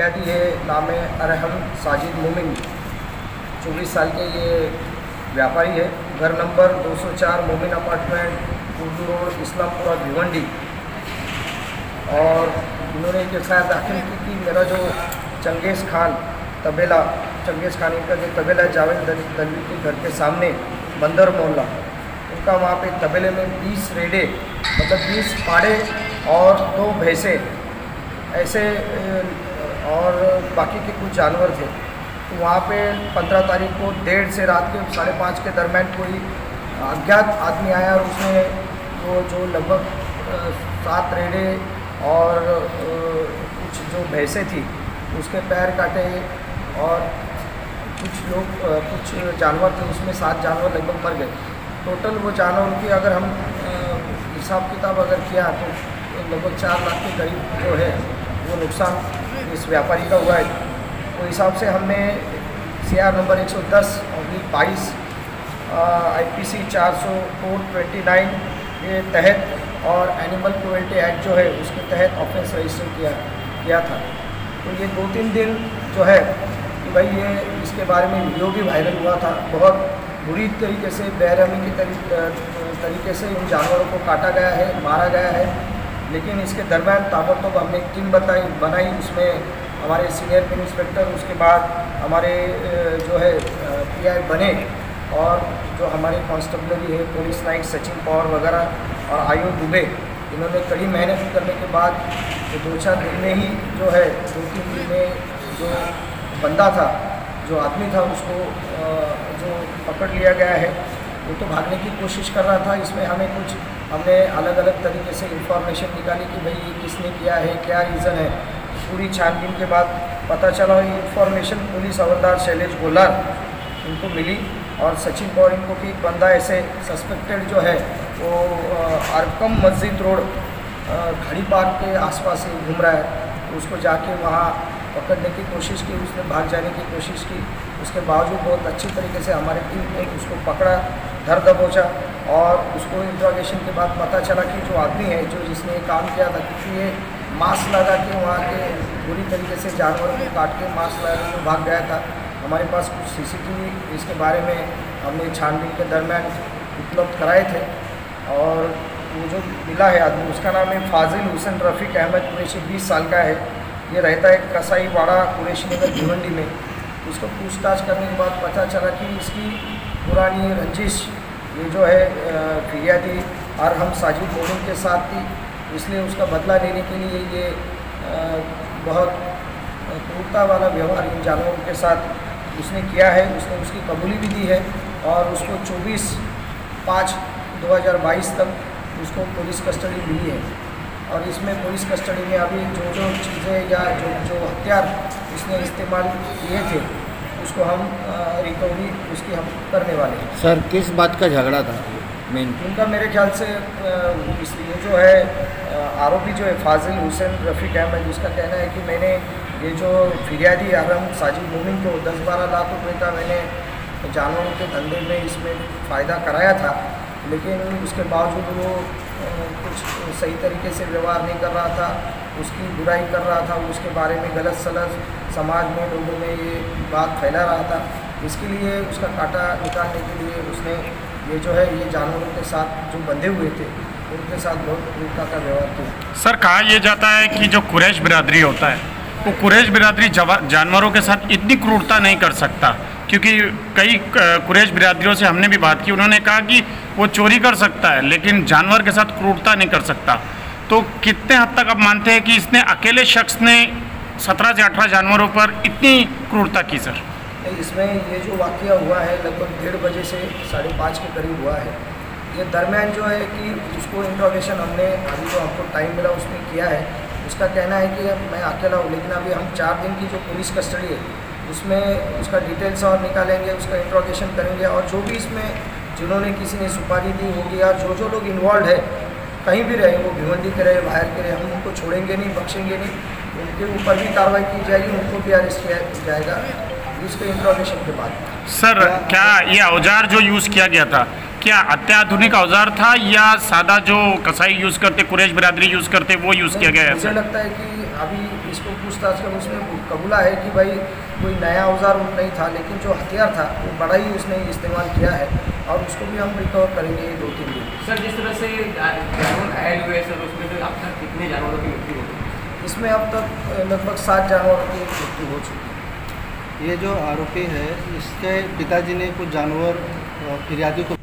फिरियादी है, नाम है अरहम साजिद मोमिन, 24 साल के ये व्यापारी है। घर नंबर 204 मोमिन अपार्टमेंट, उर्दू रोड, इस्लामपुरा, भिवंडी। और इन्होंने एक एफआईआर दाखिल की कि मेरा जो चंगेज़ खान तबेला, चंगेज़ खान इनका जो तबेला है जावेद दलवी के घर के सामने बंदर मोहल्ला, उनका वहाँ पे तबेले में 20 रेडे, मतलब 20 पाड़े और 2 भैंसे ऐसे और बाकी के कुछ जानवर थे। तो वहाँ पे 15 तारीख को 1:30 से रात के 5:30 के दरमियान कोई अज्ञात आदमी आया और उसने वो जो लगभग 7 रेडे और कुछ जो भैंसें थी उसके पैर काटे और कुछ जानवर थे, उसमें 7 जानवर लगभग मर गए। टोटल वो जानवरों की अगर हम हिसाब किताब अगर किया तो लगभग 4 लाख के करीब जो है वो नुकसान इस व्यापारी का हुआ है। तो हिसाब से हमने CR नंबर 110/22 IPC 429 के तहत और एनिमल क्रुएल्टी एक्ट जो है उसके तहत ऑफेंस रजिस्टर किया था। तो ये 2-3 दिन जो है कि भाई ये इसके बारे में वीडियो भी वायरल हुआ था। बहुत बुरी तरीके से बेरहमी की तरीके से इन जानवरों को काटा गया है, मारा गया है। लेकिन इसके दरम्यान ताबड़तोड़ हमने एक टीम बनाई, उसमें हमारे सीनियर पिन इंस्पेक्टर, उसके बाद हमारे जो है PI बने और जो हमारे कांस्टेबलरी है, पुलिस लाइन सचिन पवार वगैरह और आयु दुबे, इन्होंने कड़ी मेहनत करने के बाद 2-4 दिन में ही जो है 2-3 दिन में जो बंदा था, जो आदमी था, उसको जो पकड़ लिया गया है। वो तो भागने की कोशिश कर रहा था। इसमें हमने अलग अलग तरीके से इंफॉर्मेशन निकाली कि भाई ये किसने किया है, क्या रीज़न है। पूरी छानबीन के बाद पता चला इंफॉर्मेशन पुलिस हवलदार शैलेश गोलार इनको मिली और सचिन पवार इनको कि एक बंदा ऐसे सस्पेक्टेड जो है वो आरकम मस्जिद रोड घड़ी पार्क के आसपास ही घूम रहा है। तो उसको जाके वहाँ पकड़ने की कोशिश की, उसने भाग जाने की कोशिश की। उसके बावजूद बहुत अच्छी तरीके से हमारी टीम ने उसको पकड़ा, धर दबोचा और उसको इंट्रोगेशन के बाद पता चला कि जो आदमी है जिसने ये काम किया था, क्योंकि ये मास्क लगा के वहाँ के बुरी तरीके से जानवर को काट के मास्क लगा के भाग गया था। हमारे पास कुछ CCTV इसके बारे में हमने छानबीन के दरमियान उपलब्ध कराए थे और वो जो मिला है आदमी, उसका नाम है फाजिल हुसैन रफ़ीक अहमद, कुरैशी, 20 साल का है। ये रहता है कसाईवाड़ा, कुरैशी नगर, भिवंडी में। उसको पूछताछ करने के बाद पता चला कि इसकी पुरानी रंजिश ये जो है फिरियादी अरहम साजिद मोमिन के साथ थी, इसलिए उसका बदला लेने के लिए ये बहुत क्रूरता वाला व्यवहार इन जानवरों के साथ उसने किया है। उसने उसकी कबूली भी दी है और उसको 24/5/2022 तक उसको पुलिस कस्टडी मिली है। और इसमें पुलिस कस्टडी में अभी जो चीज़ें या जो हथियार इसने इस्तेमाल किए थे उसको हम रिकवरी उसकी हम करने वाले हैं। सर किस बात का झगड़ा था मेन? उनका मेरे ख्याल से ये जो है आरोपी जो है फाजिल हुसैन रफ़ीक अहमद, उसका कहना है कि मैंने ये जो फिरियादी अरहम साजिद मोमिन को 10-12 लाख रुपए का मैंने जानवरों के धंधे में इसमें फ़ायदा कराया था, लेकिन उसके बावजूद वो कुछ सही तरीके से व्यवहार नहीं कर रहा था, उसकी बुराई कर रहा था, उसके बारे में गलत सलत समाज में लोगों में ये बात फैला रहा था। इसके लिए उसका कांटा निकालने के लिए उसने ये जो है ये जानवरों के साथ जो बंधे हुए थे उनके साथ बहुत क्रूरता का व्यवहार किया। सर कहा यह जाता है कि जो कुरैश बिरादरी होता है वो कुरैश बिरादरी जानवरों के साथ इतनी क्रूरता नहीं कर सकता, क्योंकि कई कुरैश बिरादरियों से हमने भी बात की, उन्होंने कहा कि वो चोरी कर सकता है लेकिन जानवर के साथ क्रूरता नहीं कर सकता। तो कितने हद तक आप मानते हैं कि इसने अकेले शख्स ने 17 से 18 जानवरों पर इतनी क्रूरता की? सर इसमें ये जो वाक़या हुआ है लगभग 1:30 बजे से 5:30 के करीब हुआ है। ये दरमियान जो है कि उसको इंट्रोगेशन हमने अभी जो हमको टाइम मिला उसमें किया है। उसका कहना है कि मैं अकेला हूँ, लेकिन अभी हम 4 दिन की जो पुलिस कस्टडी है उसमें उसका डिटेल्स और निकालेंगे, उसका इंट्रोगेशन करेंगे और जो भी इसमें जिन्होंने किसी ने सुपारी दी होगी या जो लोग इन्वॉल्व है कहीं भी रहे, वो भिवंडी के रहे, बाहर के रहे, हम उनको छोड़ेंगे नहीं, बख्शेंगे नहीं, उनके ऊपर भी कार्रवाई की जाएगी, उनको भी अरेस्ट किया जाएगा इसके इंट्रोगेशन के बाद। सर क्या ये औजार जो यूज़ किया गया था क्या अत्याधुनिक औजार था या सादा जो कसाई यूज़ करते, कुरैश बिरादरी यूज़ करते, वो यूज़ किया गया है? मुझे लगता है कि अभी इसको पूछताछ कर उसमें कबूला है कि भाई कोई नया औजार नहीं था, लेकिन जो हथियार था वो बड़ा ही उसने इस्तेमाल किया है और उसको भी हम रिकवर करेंगे 2-3 दिन। सर जिस तरह से जानवर घायल हुए सर, उसमें तो अब तक कितने जानवरों की मृत्यु हो गई? इसमें अब तक लगभग 7 जानवरों की मृत्यु हो चुकी है। ये जो आरोपी है इसके पिताजी ने कुछ जानवर फिरियादी को